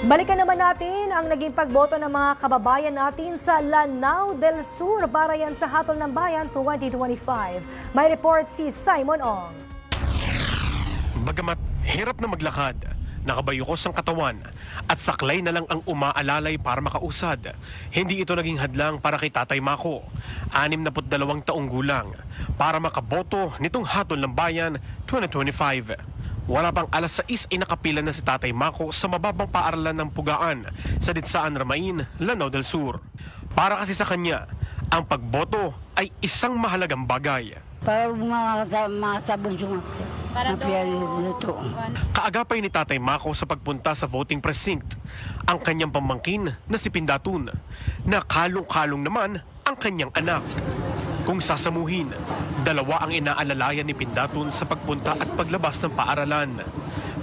Balikan naman natin ang naging pagboto ng mga kababayan natin sa Lanao del Sur para yan sa Hatol ng Bayan 2025. May report si Simon Ong. Bagamat hirap na maglakad, nakabayukos ang katawan at saklay na lang ang umaalalay para makausad, hindi ito naging hadlang para kay Tatay Mako, 62 taong gulang, para makaboto nitong Hatol ng Bayan 2025. Wala pang alas 6 ay nakapila na si Tatay Mako sa mababang paaralan ng Pugaan sa Ditsaan Ramain, Lanao del Sur. Para kasi sa kanya, ang pagboto ay isang mahalagang bagay. Para mga sabon Para dito. Kaagapay ni Tatay Mako sa pagpunta sa voting precinct ang kanyang pamangkin na si Pindatun, na kalong-kalong naman ang kanyang anak. Kung sasamuhin, 2 ang inaalalayan ni Pindatun sa pagpunta at paglabas ng paaralan.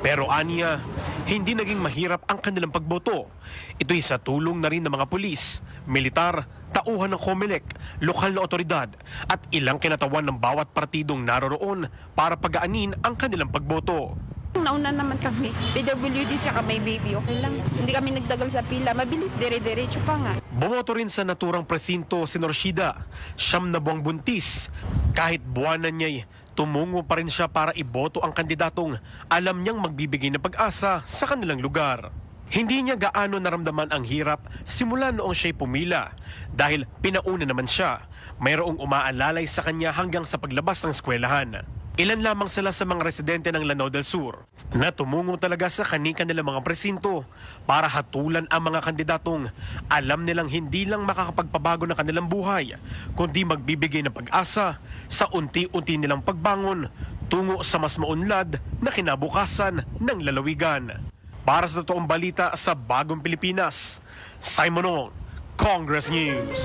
Pero aniya, hindi naging mahirap ang kanilang pagboto. Ito'y sa tulong na rin ng mga pulis, militar, tauhan ng COMELEC, lokal na otoridad at ilang kinatawan ng bawat partidong naroroon para pagaanin ang kanilang pagboto. Nauna naman kami. PWD tsaka may baby, okay lang. Hindi kami nagdagal sa pila. Mabilis, dire-diretso pa nga. Bumoto rin sa naturang presinto si Norshida, 9 na buwang buntis. Kahit buwanan niya'y tumungo pa rin siya para iboto ang kandidatong alam niyang magbibigay ng pag-asa sa kanilang lugar. Hindi niya gaano naramdaman ang hirap simula noong siya'y pumila dahil pinauna naman siya. Mayroong umaalalay sa kanya hanggang sa paglabas ng eskwelahan. Ilan lamang sila sa mga residente ng Lanao del Sur na tumungo talaga sa kanilang mga presinto para hatulan ang mga kandidatong alam nilang hindi lang makakapagpabago ng kanilang buhay, kundi magbibigay ng pag-asa sa unti-unti nilang pagbangon tungo sa mas maunlad na kinabukasan ng lalawigan. Para sa totoong balita sa Bagong Pilipinas, Simon Ong, Congress News.